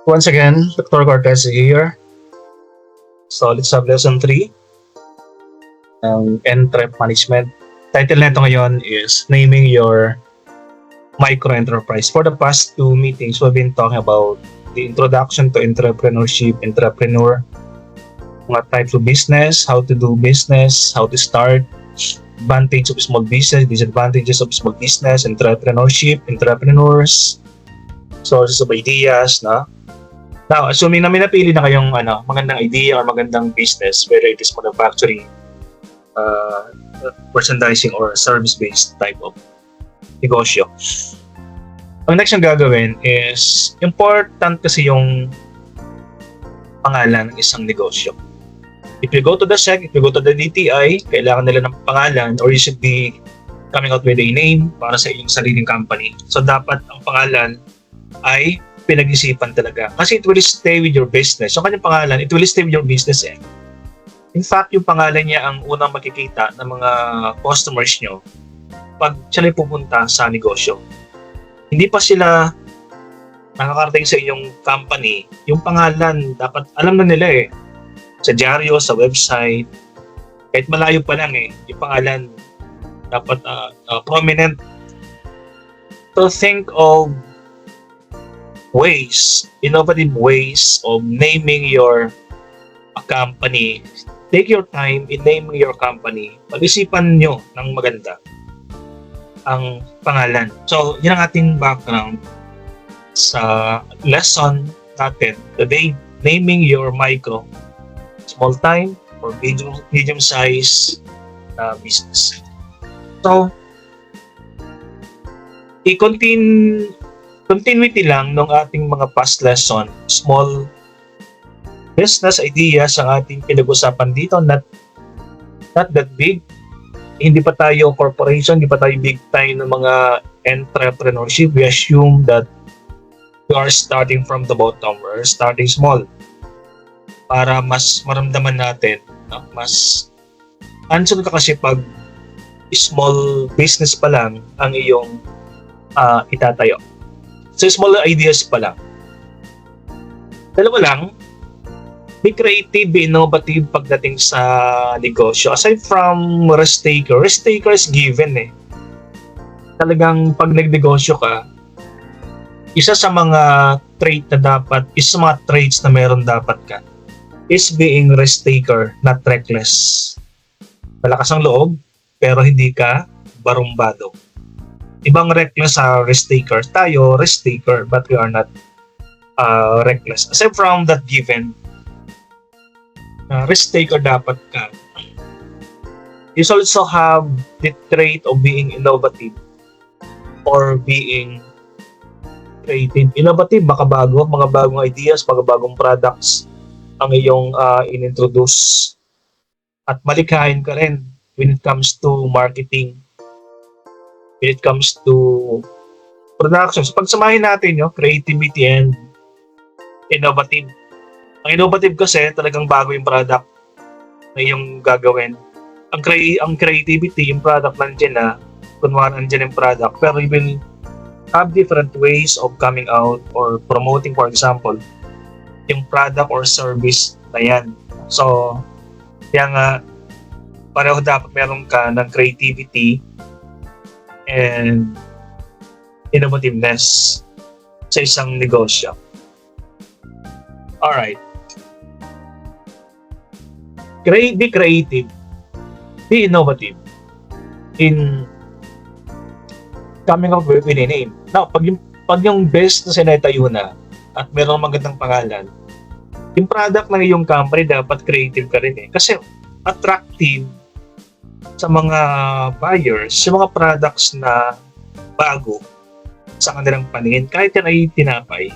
Once again, Dr. Cortez here. So let's have lesson 3 ng Entrep Management. Title nito ngayon is Naming Your Micro Enterprise. For the past 2 meetings, we've been talking about the introduction to entrepreneurship, entrepreneur, mga types of business, how to do business, how to start, advantage of small business, disadvantages of small business, entrepreneurship, entrepreneurs, sources of ideas, na. Now, assuming na may napili na kayong magandang idea or magandang business, whether it is manufacturing, merchandising, or service-based type of negosyo. Ang next yung gagawin is, important kasi yung pangalan ng isang negosyo. If you go to the SEC, if you go to the DTI, kailangan nila ng pangalan or you should be coming out with a name para sa iyong sariling company. So, dapat ang pangalan ay pinag-isipan talaga. Kasi it will stay with your business. So, kanyang pangalan, it will stay with your business eh. In fact, yung pangalan niya ang unang makikita ng mga customers nyo pag sila pupunta sa negosyo. Hindi pa sila nakakarating sa inyong company, yung pangalan, dapat alam na nila eh. Sa dyaryo, sa website, kahit malayo pa lang eh, yung pangalan dapat prominent. So think of ways, innovative ways of naming your company. Take your time in naming your company. Pag-isipan nyo ng maganda ang pangalan. So, yun ang ating background sa lesson natin today. Naming your micro, small time, or medium size business. So, continuity lang ng ating mga past lesson, small business ideas ang ating pinag-usapan dito, not that big. Hindi pa tayo corporation, hindi pa tayo big time ng mga entrepreneurship. We assume that we are starting from the bottom, we're starting small para mas maramdaman natin, no? Mas answer ka kasi pag small business pa lang ang iyong itatayo. So, small ideas pa lang. Dalawa lang, be creative, be innovative pagdating sa negosyo. Aside from risk taker is given eh. Talagang pag nagnegosyo ka, isa sa mga traits na meron dapat ka is being risk taker, not reckless. Malakas ang loob, pero hindi ka barumbado. Ibang reckless sa risk taker. Tayo, risk taker, but we are not reckless. Aside from that given, risk taker dapat ka. You also have the trait of being innovative or being creative. Innovative, makabago, mga bagong ideas, mga bagong products ang iyong inintroduce. At malikhain ka rin when it comes to marketing, when it comes to production. So, pagsamahin natin creativity and innovative. Ang innovative kasi talagang bago yung product na iyong gagawin. Ang creativity, yung product nandiyan na, kunwari nandiyan yung product, pero you will have different ways of coming out or promoting, for example, yung product or service na yan. So, kaya nga, pareho dapat meron ka ng creativity and innovativeness sa isang negosyo. Alright. Be creative. Be innovative in coming up with a name. Now, pag yung business na sinatayo na at meron magandang pangalan, yung product ng iyong company dapat creative ka rin eh. Kasi attractive sa mga buyers, sa mga products na bago sa kanilang paningin. Kahit yan ay tinapay,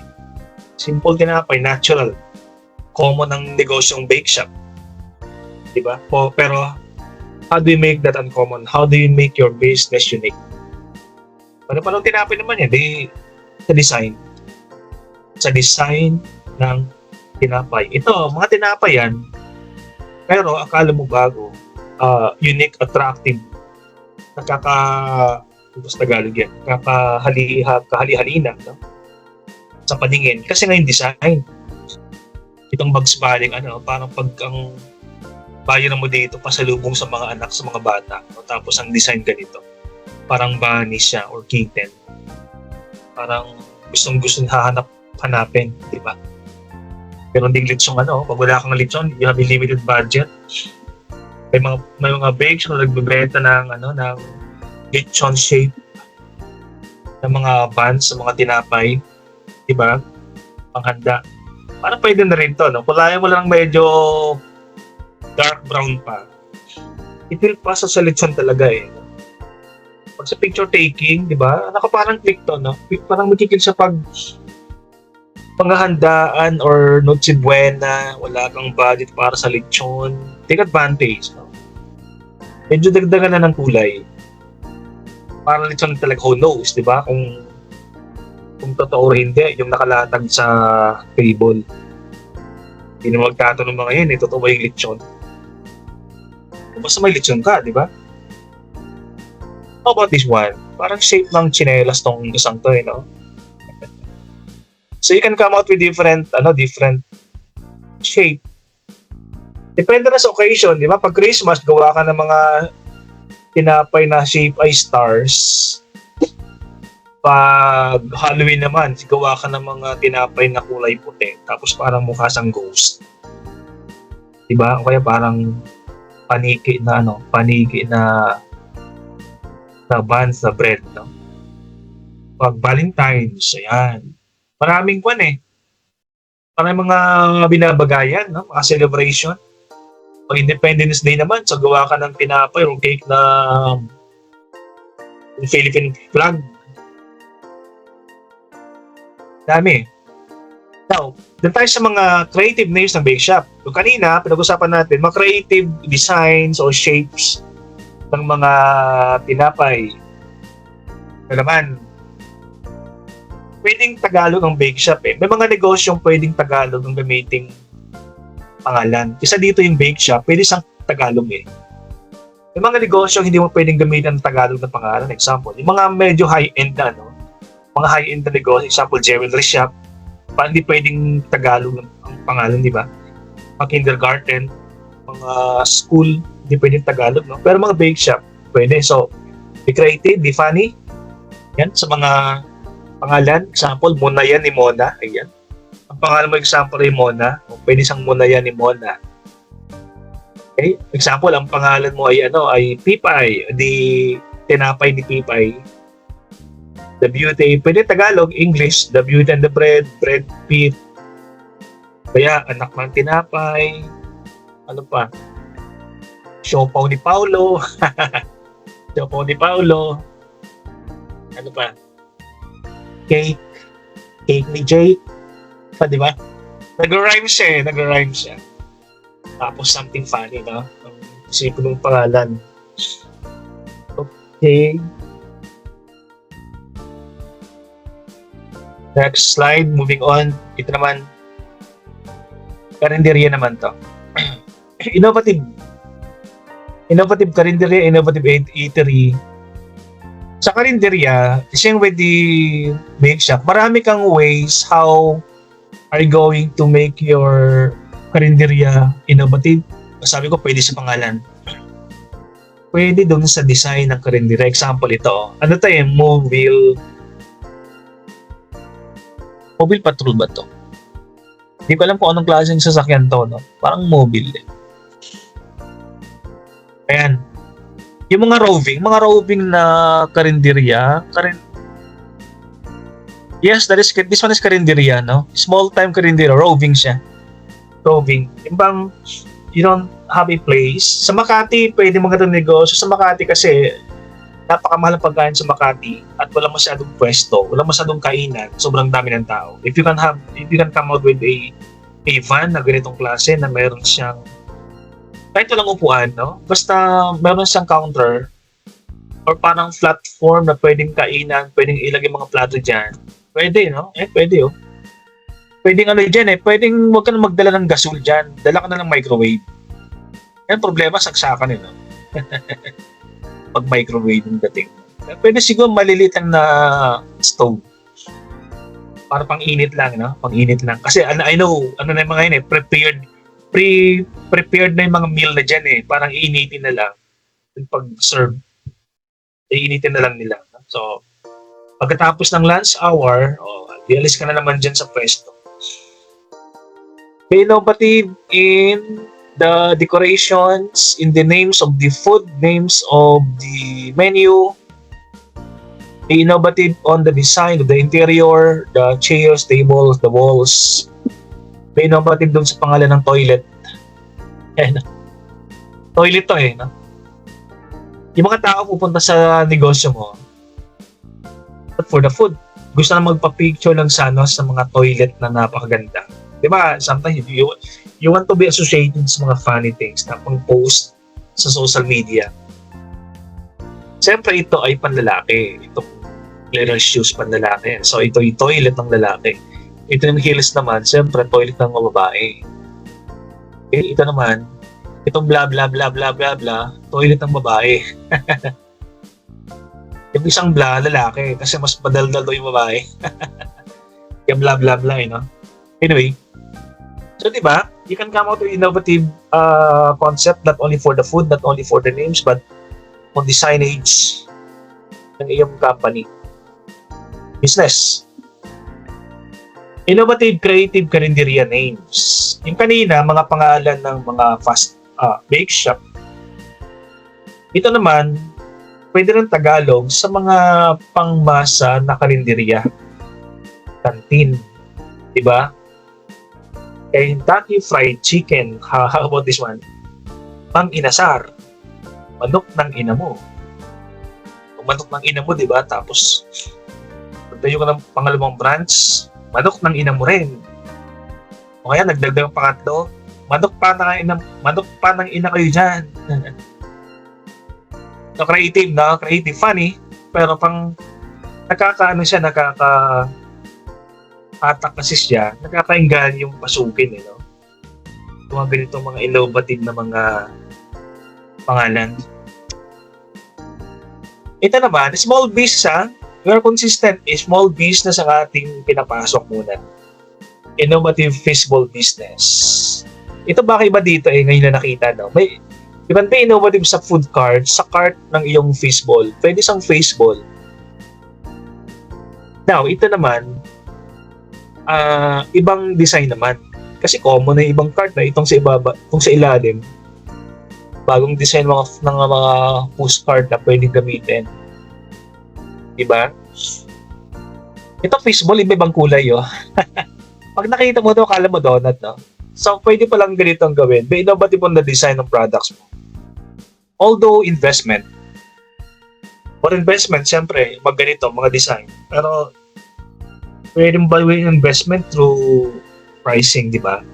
simple tinapay, natural, common ang negosyong bake shop. Diba? Pero, how do you make that uncommon? How do you make your business unique? Paano tinapay naman yan? Sa design. Sa design ng tinapay. Ito, mga tinapay yan, pero akala mo bago, unique, attractive, basta Tagalog yan, kahali-halina, no? sa paningin. Kasi nga yung design. Itong Bugs Bunny, parang pag ang bayan mo dito, pasalubong sa mga anak, sa mga bata. O, tapos ang design ganito. Parang bunny siya or kitten. Parang gustong-gusto hanapin, di ba? Pero hindi lechon pag wala kang lechon, you have a limited budget. May mga bakes na nagbebenta ng lechon shape ng mga buns, sa mga tinapay, di ba? Panghanda. Parang pwede na rin to, no? Kulayan mo lang medyo dark brown pa. I-feel pa sa lechon talaga eh. Pag sa picture taking, di ba? Parang click to, no? Parang makikil sa panghahandaan or Noche Buena, wala kang budget para sa lechon. Take advantage, no? Medyo dagdagan na ng kulay. Parang lechon talaga, who knows, di ba? Kung totoo or hindi, yung nakalatag sa table. Hindi na magtatanong mga yun, totoo ba yung lechon? Basta may lechon ka, di ba? How about this one? Parang shape ng tsinelas tong isang to, no? So you can come out with different shape. Depende na sa occasion, di ba? Pag Christmas, gawa ka ng mga tinapay na shape ay stars. Pag Halloween naman, gawa ka ng mga tinapay na kulay puti, tapos parang mukha sang ghost. Di ba? O kaya parang paniki na buns na bread, no? Pag Valentine's, ayan. Maraming Parang mga binabagayan, no? Mga celebration. Pag Independence Day naman, so gawa ka ng tinapay o cake na yung Philippine flag. Dami. Now, dun tayo sa mga creative names ng bake shop. Yung kanina, pinag-usapan natin, mga creative designs o shapes ng mga tinapay. Na naman, pwedeng Tagalog ang bake shop eh. May mga negosyong pwedeng Tagalog ang gamiting pangalan. Isa dito yung bake shop, pwede siyang Tagalog eh. May mga negosyong hindi mo pwedeng gamitin ang Tagalog na pangalan. Example, yung mga medyo high-end na, mga high-end na negosyo, example, jewelry shop, parang hindi pwedeng Tagalog ang pangalan, di ba? Mga kindergarten, mga school, hindi pwedeng Tagalog, no? Pero mga bake shop, pwede. So, be creative, be funny. Yan, sa mga pangalan, example, Munayan ni Mona. Ayan. Ang pangalan mo, example, ay Mona. O pwede siyang Munayan ni Mona. Okay? Example, ang pangalan mo ay Pipay. Di tinapay ni Pipay. The Beauty, pwede Tagalog, English, The Beauty and the Bread, Bread Pit. Kaya, anak ng tinapay. Ano pa? Siopaw ni Paulo. Siopaw ni Paulo. Ano pa? Cake ni Jake. Pa, di ba? Nag-rhyme siya. Tapos something funny, no? Ang isipin ng pangalan. Okay. Next slide, moving on. Ito naman, karinderya naman to. Innovative karinderya, innovative eatery. Sa karinderya, same with the bake shop, marami kang ways how are you going to make your karinderya innovative. Sabi ko, pwede sa pangalan. Pwede doon sa design ng karinderya. Example ito. Ano tayo? Mobile patrol ba to? Hindi ko alam kung anong klaseng sasakyan to, no? Parang mobile eh. Ayan. Yung mga roving na karinderya, yes, this one is karinderya, no? Small time karinderya, roving siya. Roving. Yung bang, you don't have a place. Sa Makati, pwede magandang negosyo. Sa Makati kasi, napakamahal ang pagkain sa Makati at wala masyadong pwesto, wala masyadong kainan, sobrang dami ng tao. If you can come out with a van na ganitong klase na meron siyang kahit walang upuan, no? Basta meron siyang counter or parang platform na pwedeng kainan, pwedeng ilagay mga plato dyan. Pwede, no? Pwede, oh. Pwedeng dyan, pwedeng huwag ka na magdala ng gasol dyan. Dala ka na ng microwave. Yan problema, saksakan, no? Pag microwave yung dating. Pwede siguro maliliit na stove. Para pang-init lang, no? Pang-init lang. Kasi I know, ano na yung mga yun eh, prepared na yung mga meal na dyan eh. Parang iinitin na lang. Yung pag-serve, iinitin na lang nila. No? So, pagkatapos ng lunch hour, dialis ka na naman dyan sa pwesto. Be innovative in the decorations, in the names of the food, names of the menu. Be innovative on the design of the interior, the chairs, tables, the walls. Be innovative dun sa pangalan ng toilet. Ayan. Toilet to eh. No? Yung mga tao pupunta sa negosyo mo, but for the food, gusto na magpa-picture lang sana sa mga toilet na napakaganda. Diba? Sometimes you want to be associated sa mga funny things na pang-post sa social media. Siyempre ito ay panlalaki. Itong little shoes panlalaki. So ito yung toilet ng lalaki. Ito yung heels naman, siyempre toilet ng mga babae. Okay, ito naman, itong bla bla bla bla bla bla, toilet ng babae. Yung isang bla, lalaki, kasi mas madaldal daw yung babae. Yung bla bla bla, no? Anyway, so diba, you can come out with innovative concept not only for the food, not only for the names, but on the signage ng iyong company. Business. Innovative, creative karinderya names. Yung kanina, mga pangalan ng mga fast bake shop. Ito naman, pwede rin Tagalog sa mga pangmasa na karinderya. Canteen. Diba? Kentucky Fried Chicken. How about this one? Mang Inasar. Manok ng ina mo. Kung manok ng ina mo, diba? Tapos, pagtayo ka ng pangalawang branch, manok ng ina mo rin. O kaya, nagdagdag ang pangatlo, manok pa ng ina kayo dyan. So, creative, no? Creative, funny, pero pang hatak kasi siya, nakakainggan yung pasukin, no? Mga ganitong mga innovative na mga pangalan. Ito naman, small business, we are consistent, small business ang ating pinapasok muna. Innovative fishbowl business. Ito baka iba dito ngayon na nakita, no? May ibang ba innovative sa food cart, sa cart ng iyong fishbowl. Pwede siyang fishbowl. Now, ito naman, ibang design naman. Kasi common na ibang cart na itong sa ibaba, itong sa ilalim. Bagong design ng mga push cart na pwedeng gamitin. Diba? Ito fishbowl, iba-ibang kulay, oh. Pag nakita mo ito, akala mo donut, no? So, pwede palang ganito ang gawin. Be innovative on the design ng products mo. Although, investment. For investment, siyempre, mag ganito, mga design. Pero, pwede mo bawiin investment through pricing, di ba?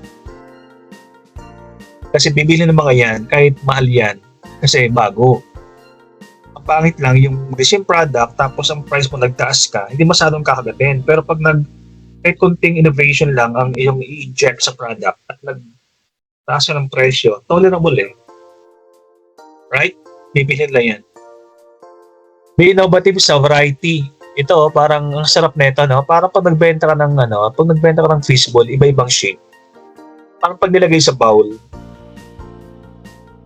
Kasi bibili ng mga yan, kahit mahal yan, kasi bago. Ang pangit lang, yung same product, tapos ang price mo nagtaas ka, hindi masyadong kakagatin. Pero pag kahit kunting innovation lang ang iyong i-inject sa product at nagtaas ka ng presyo, tolerable eh. Right? Bibilhin lang yan. Be innovative sa variety. Ito, parang ang sarap nito, no? Parang pag nagbenta ka ng fishbowl, iba-ibang shape. Parang pag nilagay sa bowl,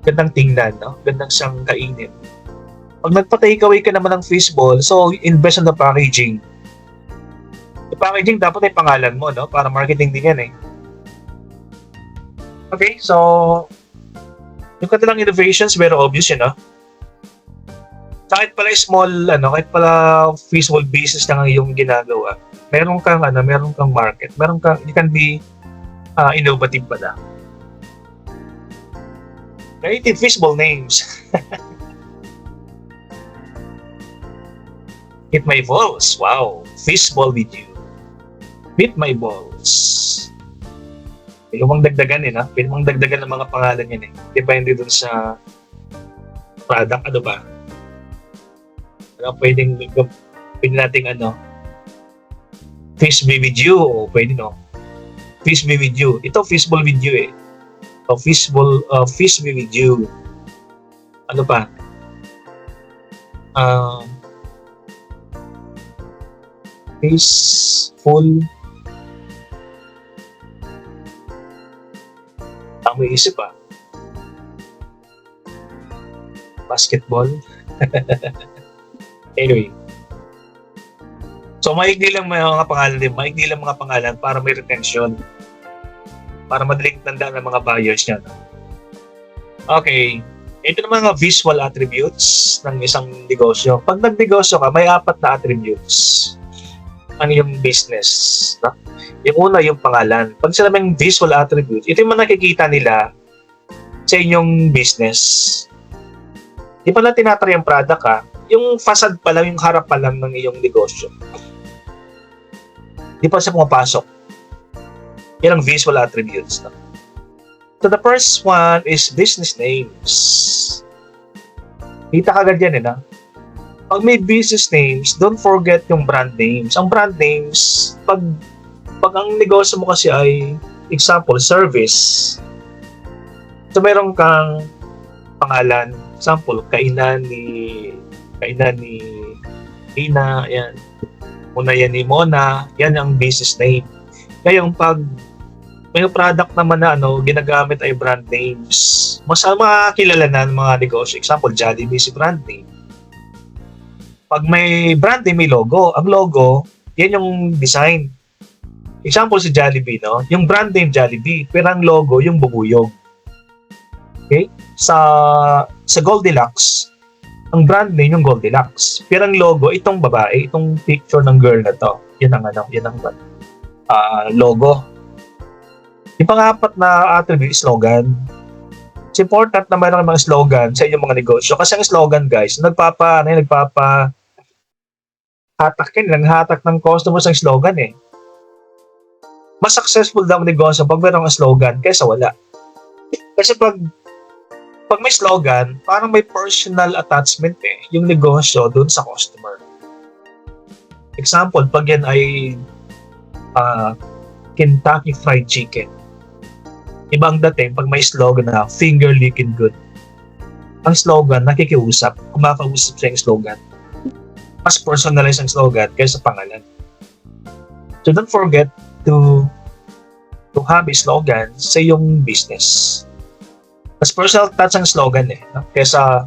gandang tingnan, no? Gandang siyang kainin. Pag nagpa-takeaway ka naman ng fishbowl, so invest on the packaging. Yung packaging dapat ay pangalan mo, no? Para marketing din yan, eh. Okay, so yung kanilang innovations, very obvious yun, no? Kahit pala kahit pala fishbowl business lang ang iyong ginagawa, meron kang market, you can be innovative pala. Creative fishbowl names. Hit my balls. Wow. Fishbowl with you. Hit my balls. Pwede mong dagdagan no? Pwede mong dagdagan ng mga pangalan yan eh. Depende dun sa product, ano ba? Pwede nating fish be with you, o pwede no? Fish be with you. Ito, fishbowl with you eh. O fish be with you. Ano pa? Fishful may isip Basketball. Anyway. So, maigli lang mga pangalan din. Maigli lang mga pangalan para may retention. Para madaling tandaan ng mga buyers niya. Okay. Ito naman mga visual attributes ng isang negosyo. Pag nagnegosyo ka, may 4 na attributes ang iyong business. No? Yung una, yung pangalan. Pag sinabing visual attributes, ito yung mga nakikita nila sa inyong business. Di pa lang tinatry ang product yung facade pa lang, yung harap pa lang ng iyong negosyo. Di pa siya pumapasok. Yan ang visual attributes. No? So the first one is business names. Kita kagad yan na. Pag may business names, don't forget yung brand names. Ang brand names, pag ang negosyo mo kasi ay, example, service. So meron kang pangalan, example, kainan ni Ina, yan. Una yan ni Mona, yan ang business name. Ngayon, pag may product naman na ginagamit ay brand names. Mas makakilala na ng mga negosyo. Example, Jollibee si brand name. Pag may brand name, may logo. Ang logo, yan yung design. Example si Jollibee, no? Yung brand name Jollibee, pero ang logo yung bubuyog. Okay? Sa Goldilocks, ang brand name yung Goldilocks. Pero ang logo, itong babae, itong picture ng girl na to. Yan ang logo. Yung pang-apat na attribute, slogan. It's important na mayroon mga slogan sa inyong mga negosyo. Kasi ang slogan, guys, nagpapahatak naghahatak ng customers ang slogan Mas successful daw ang negosyo pag mayroong slogan kaysa wala. Kasi pag may slogan, parang may personal attachment yung negosyo dun sa customer. Example, pag yan ay Kentucky Fried Chicken. Ibang dating pag may slogan na finger licking good. Ang slogan, nakikiusap, kumakausap sa yung slogan. Mas personalized ang slogan kaysa pangalan. So don't forget to have a slogan sa iyong business. Mas personal touch ang slogan no? Kaysa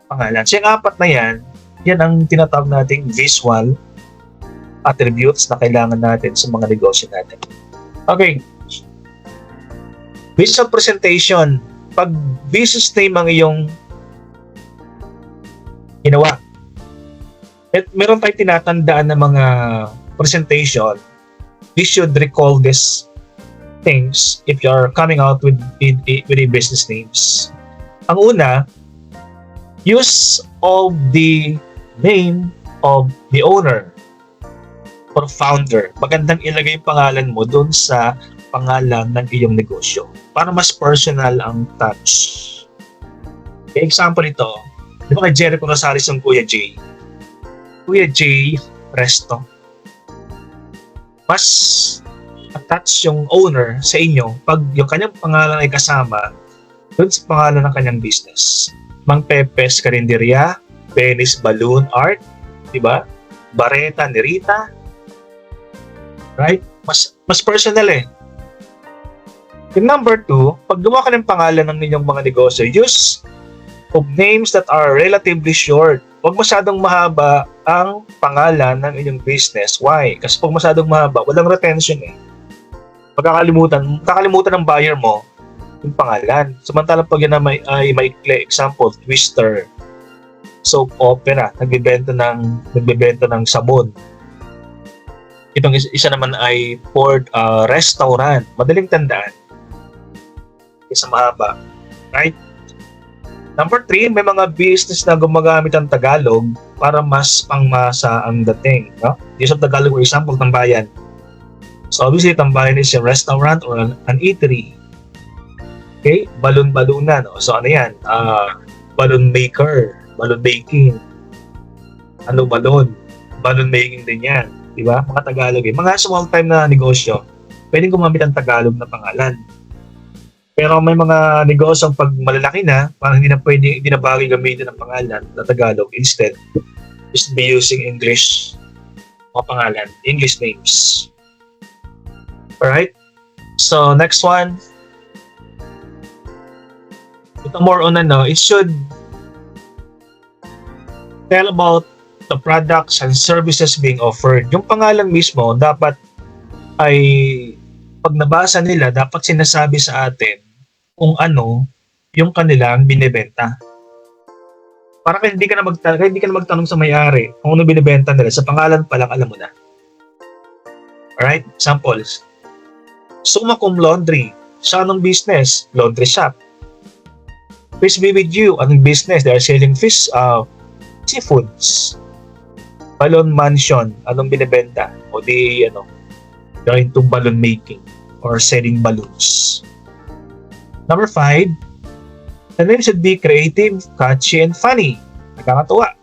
pangalan. So yung 4 na yan ang tinatawag nating visual attributes na kailangan natin sa mga negosyo natin. Okay. Visual presentation. Pag business name ang iyong ginawa, meron tayong tinatandaan ng mga presentation, we should recall these things if you're coming out with a business names. Ang una, use of the name of the owner or founder. Magandang ilagay yung pangalan mo doon sa pangalan ng iyong negosyo para mas personal ang touch. Okay, example ito, di ba kay Jericho Rosales ang Kuya J? Kuya J Resto. Mas attach yung owner sa inyo pag yung kanyang pangalan ay kasama doon sa pangalan ng kanyang business. Mang Pepe's Karinderya, Venice Balloon Art, di ba? Bareta ni Rita. Right? Mas personal Yung number 2, pag gumawa ka ng pangalan ng inyong mga negosyo, use of names that are relatively short. Huwag masyadong mahaba ang pangalan ng inyong business. Why? Kasi pag masyadong mahaba, walang retention Kakalimutan ng buyer mo yung pangalan. Samantalang pag yan ay maikli, example, Twister, soap opera, nagbebenta ng sabon. Itong isa naman ay Ford restaurant. Madaling tandaan. Isa mahaba. Right? Number 3, may mga business na gumagamit ng Tagalog para mas pangmasa ang dating. No? Use of Tagalog, for example, tambayan. So obviously, tambayan is a restaurant or an eatery. Okay? Balon-balunan. So ano yan? Balloon maker. Balloon baking. Balon? Balloon making din yan. Diba? Mga Tagalog Mga small time na negosyo, pwedeng gumamit ng Tagalog na pangalan. Pero may mga negosyo pag malalaki na, parang hindi na bagay gamitin ng pangalan na Tagalog. Instead, just be using English mga pangalan, English names. Alright? So, next one. Ito more on it should tell about the products and services being offered. Yung pangalan mismo, dapat ay pag nabasa nila, dapat sinasabi sa atin kung ano yung kanilang binibenta. Para hindi ka na magtanong sa may-ari kung ano binibenta nila. Sa pangalan pa lang, alam mo na. Alright? Samples. Summa Cum Laundry. Sa anong business? Laundry shop. Fish Be With You. Anong business? They are selling fish, seafoods. Balloon Mansion. Anong binibenta? O they're into balloon making or selling balloons. Number 5, the name should be creative, catchy, and funny. Nakakatuwa.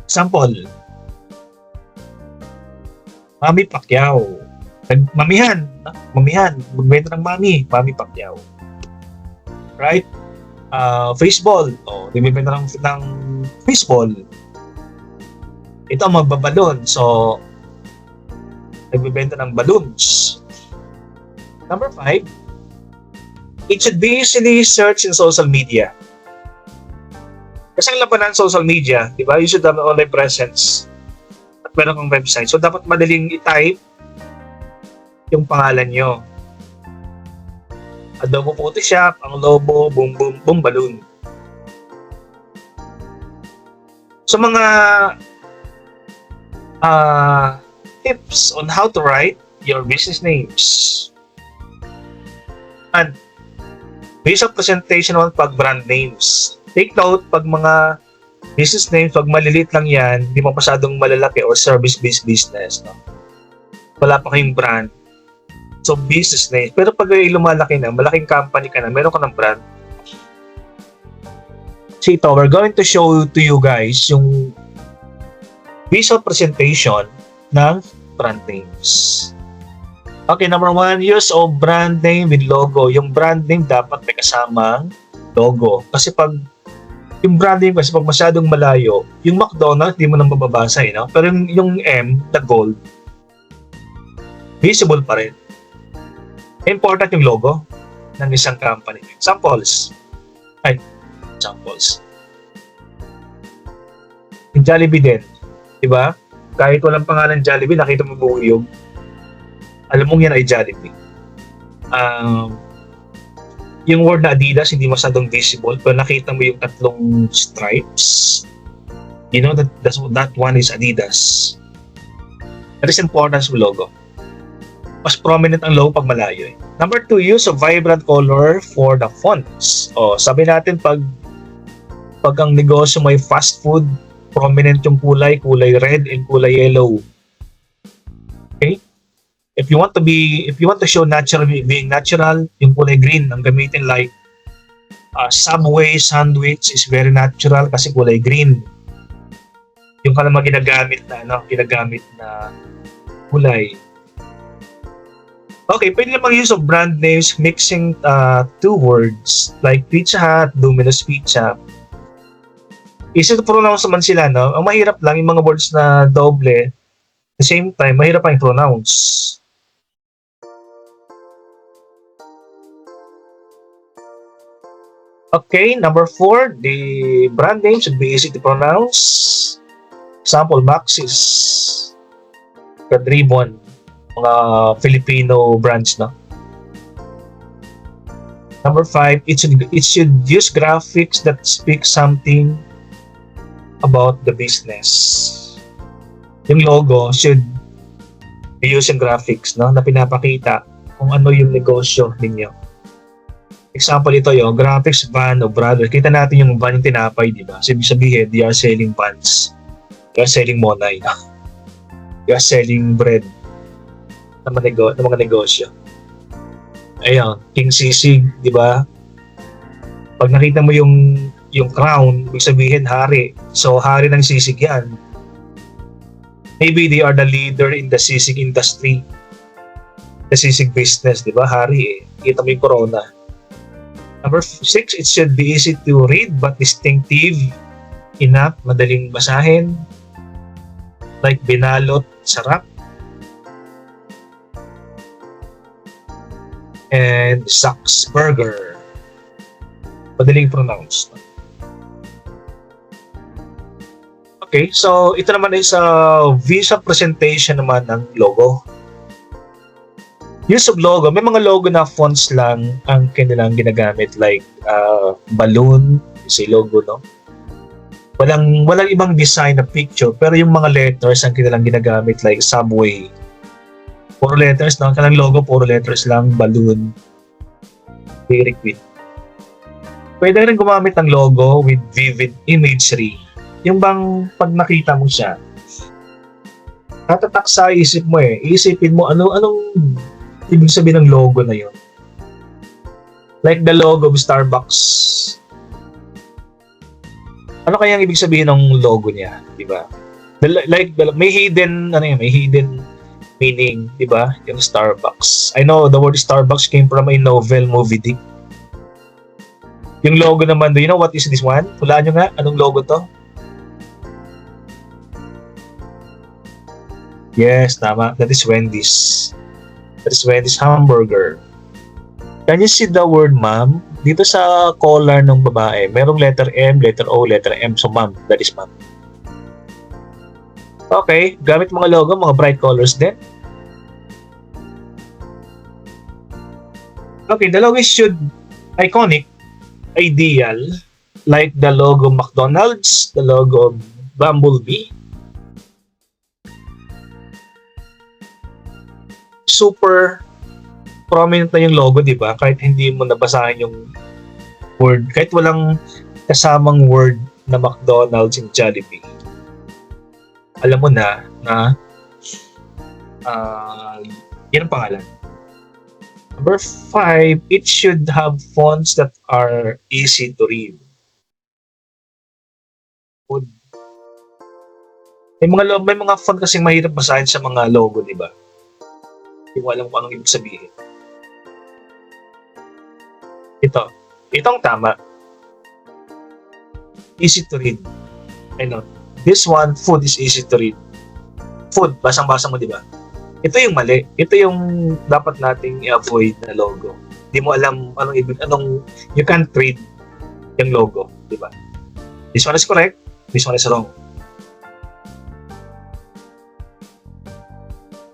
Example, Mami Pacquiao. Mamihan. Magbenta ng Mami Pacquiao. Right? Baseball. Bibenta ng baseball. Ito ang magbabalon. So, nagbibenta ng balloons. Number 5, it should be easily searched in social media. Kasi ang labanan ng social media, di ba? You should have an online presence at meron kang website. So, dapat madaling i-type yung pangalan nyo. Adobo Photoshop, ang logo, boom, boom, boom, balloon. So, mga tips on how to write your business names. And basic presentation on pag brand names. Take note, pag mga business names, pag maliliit lang yan, hindi mo masyadong malalaki or service-based business. No? Wala pa kayong brand. So, business names. Pero pag lumalaki na, malaking company ka na, meron ka ng brand. So ito, we're going to show to you guys yung visual presentation ng brand names. Okay, number 1, use of brand name with logo. Yung brand name dapat may kasamang logo. Kasi pag yung brand name kasi pag masyadong malayo, yung McDonald's hindi mo nang mababasa no? Pero yung M na gold, visible pa rin. Important yung logo ng isang company. Examples. Yung Jollibee din. Diba? Kahit walang pangalan Jollibee, nakita mo buo yung alam mong yan ay Jollibee. Yung word na Adidas, hindi masyadong visible, pero nakita mo yung tatlong stripes. You know that one is Adidas. That is important sa logo. Mas prominent ang logo pag malayo. Number 2, use of vibrant color for the fonts. Sabi natin pag ang negosyo may fast food, prominent yung kulay red and kulay yellow. Okay? If you want to show being natural, yung kulay green ang gamitin, like Subway sandwich is very natural kasi kulay green. Yung kalamang ginagamit na kulay. Okay, pwede namang use of brand names mixing two words like Pizza Hut, Domino's Pizza. Easy to pronounce naman sila, no? Ang mahirap lang yung mga words na doble, at the same time, mahirap ang pronounce. Okay, number 4, the brand name should be easy to pronounce. Example, Maxis, Cadribon, mga Filipino brands, no? Number 5, it should use graphics that speak something about the business. Yung logo should be using graphics, no, na pinapakita kung ano yung negosyo ninyo. Example ito yung graphics van o brother. Kita natin yung van yung tinapay, di ba? Sabihin, they are selling buns. They are selling monay. They are selling bread ng mga negosyo. Ayun, King Sisig, di ba? Pag nakita mo yung crown, ibig sabihin hari. So, hari ng sisig yan. Maybe they are the leader in the sisig industry. The sisig business, di ba? Hari Kita mo yung corona. Number 6, it should be easy to read but distinctive enough, madaling basahin. Like Binalot Sarap and Sachs Burger. Madaling pronounce. Okay, so ito naman ay sa visual presentation naman ng logo. Use of logo, may mga logo na fonts lang ang kanilang ginagamit, like balloon, say logo, no? Walang ibang design na picture, pero yung mga letters ang kanilang ginagamit, like Subway. Puro letters lang, kanilang logo, puro letters lang, balloon, Dairy Queen. Pwede rin gumamit ng logo with vivid imagery. Yung bang pag nakita mo siya, tatatak sa isip mo eh. Iisipin mo anong ibig sabihin ng logo na yun. Like the logo of Starbucks. Ano kaya ang ibig sabihin ng logo niya, di ba? May hidden meaning, di ba? Yung Starbucks. I know the word Starbucks came from a novel, Moby Dick. Yung logo naman, do you know what is this one? Hulaan nyo nga, anong logo to? Yes, tama. That is Wendy's. That is Wendy's hamburger. Can you see the word ma'am? Dito sa collar ng babae, merong letter M, letter O, letter M. So ma'am, that is ma'am. Okay, gamit mga logo, mga bright colors din. Okay, the logo should iconic, ideal, like the logo of McDonald's, the logo of Bumblebee. Super prominent na yung logo, di ba? Kahit hindi mo nabasahin yung word, kahit walang kasamang word na McDonald's and Jollibee, alam mo na yan ang pangalan. Number 5, it should have fonts that are easy to read. Food. May mga font kasing mahirap basahin sa mga logo, di ba? Hindi mo alam kung anong ibig sabihin. Itong tama. Easy to read. I know. This one, food is easy to read. Food, basang-basa mo, di ba? Ito yung mali. Ito yung dapat nating i-avoid na logo. Hindi mo alam you can't read yung logo, di ba? This one is correct. This one is wrong.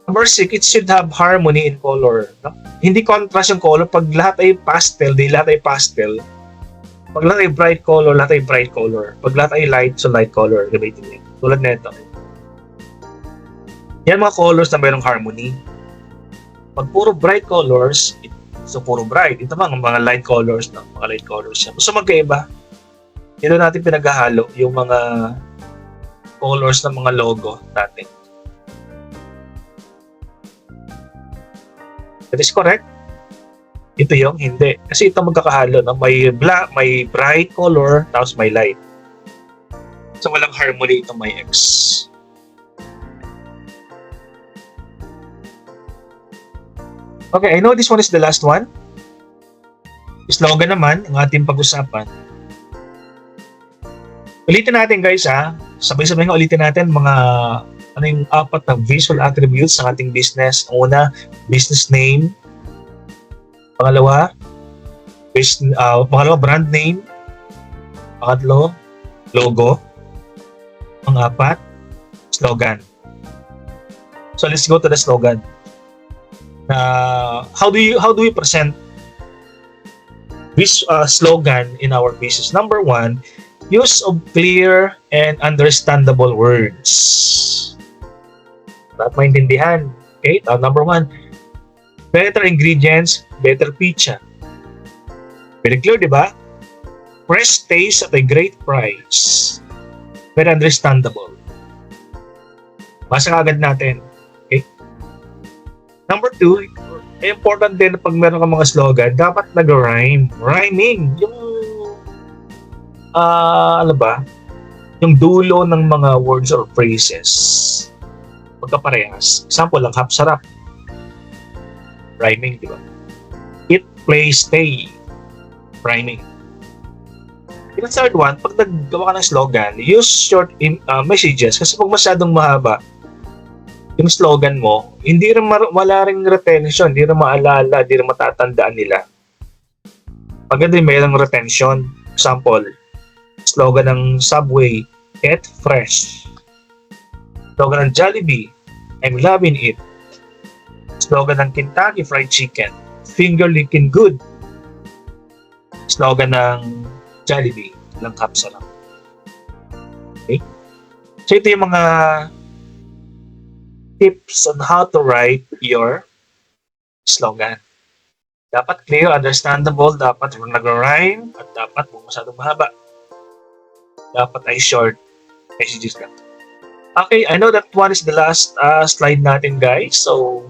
Number 6, it should have harmony in color. No? Hindi contrast yung color. Pag lahat ay pastel, lahat ay pastel. Pag lahat ay bright color, lahat ay bright color. Pag lahat ay light, so light color. Gamitin niyo. Tulad nito. Yan mga colors na mayroong harmony. Pag puro bright colors, so puro bright. Ito mga light colors, no? Mga light colors. So magkaiba. Ito natin pinaghahalo yung mga colors ng mga logo natin. That is correct. Ito yung hindi. Kasi ito magkakahalo. No? May black, may bright color, tapos may light. So walang harmony itong may X. Okay, I know this one is the last one. Slogan naman, ang ating pag-usapan. Ulitin natin guys ha. Sabay-sabay nga ulitin natin mga yung 4 na visual attributes ng ating business. Ang una, business name. Pangalawa, brand name. Pangatlo, logo. Pang-4, slogan. So let's go to the slogan. How do we present this slogan in our business? Number 1, use of clear and understandable words. Dapat maintindihan. Okay? Number 1, better ingredients, better pizza. Very clear, di ba? Fresh taste at a great price. Very understandable. Basa agad natin. Okay? Number 2, important din na pag meron ka mga slogan, dapat nag-rhyme. Rhyming. Yung, yung dulo ng mga words or phrases. Magkaparehas. Example lang, hap-sarap. Rhyming, di ba? Eat, play, stay. Rhyming. Yung third one, pag naggawa ka ng slogan, use short messages. Kasi pag masyadong mahaba, yung slogan mo, wala ring retention, hindi rin maalala, hindi rin matatandaan nila. Maganda yung mayroong retention. Example, slogan ng Subway, "Get fresh." Slogan ng Jollibee, "I'm loving it." Slogan ng Kentucky Fried Chicken, "Finger licking good." Slogan ng Jollibee, "Langkap sarap." Okay? So ito yung mga tips on how to write your slogan. Dapat clear, understandable, dapat nag-rhyme, at dapat huwag masyadong mahaba. Dapat ay short messages lang. Okay, I know that one is the last slide natin, guys. So,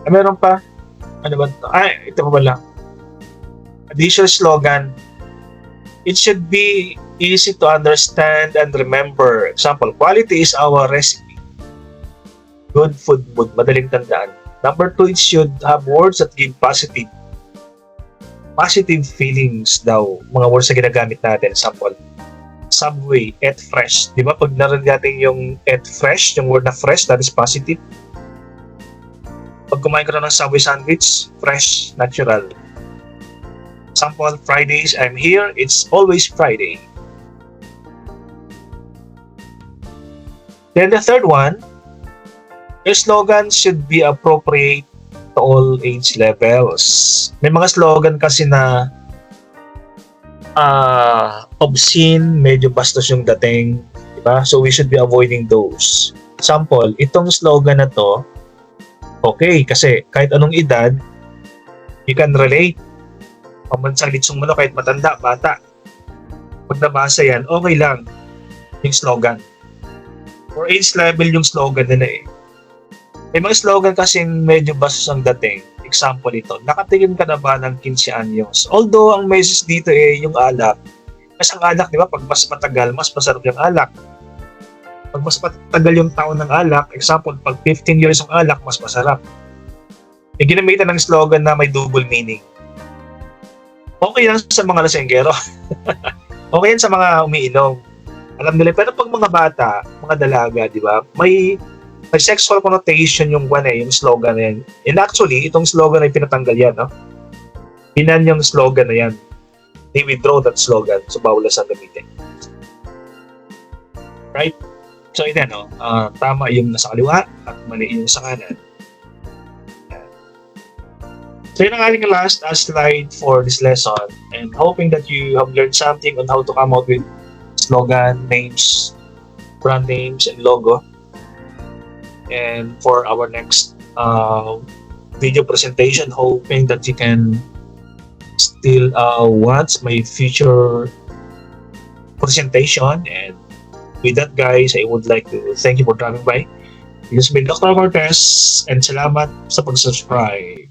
meron pa. Ano ba ito? Ito pa pala. Additional slogan. It should be easy to understand and remember. Example, quality is our recipe. Good food mood, madaling tandaan. Number 2, it should have words that give positive feelings daw. Mga words na ginagamit natin. Example, Subway, "Eat fresh." Di ba? Pag narinig natin yung "eat fresh," yung word na fresh, that is positive. Pag kumain ka na ng Subway sandwich, fresh, natural. Example, Fridays, "I'm here, it's always Friday." Then the third one, your slogan should be appropriate to all age levels. May mga slogan kasi na obscene, medyo bastos yung dating, diba? So we should be avoiding those. Example, itong slogan na to, okay, kasi kahit anong edad, you can relate. Pamansang litsong manok, kahit matanda, bata. Pag nabasa yan, okay lang yung slogan. For age level yung slogan nila eh. May mga slogan kasi medyo bastos ang dating. Example ito, "Nakatingin ka na ba ng 15 anyos?" Although ang message dito eh yung alak. Kasi ang alak, di ba, pag mas matagal, mas masarap yung alak. Pag mas matagal yung taon ng alak, example, pag 15 years ang alak, mas masarap. E ginamitan ng slogan na may double meaning. Okay lang sa mga lasenggero. Okay yan sa mga umiinom. Alam nila, pero pag mga bata, mga dalaga, di ba, may sexual connotation yung yung slogan na yan. And actually, itong slogan ay pinatanggal yan, no? Pinan yung slogan na yan. They withdraw that slogan, so bawal na sa gamitin. Right? So, ito, no? Tama yung nasa kaliwa at mali yung sa kanan. So, yun ang ating last slide for this lesson, and hoping that you have learned something on how to come out with slogan, names, brand names, and logo. And for our next video presentation, hoping that you can still watch my future presentation. And with that, guys, I would like to thank you for dropping by. This has been Dr. Cortez, and salamat sa pag-subscribe.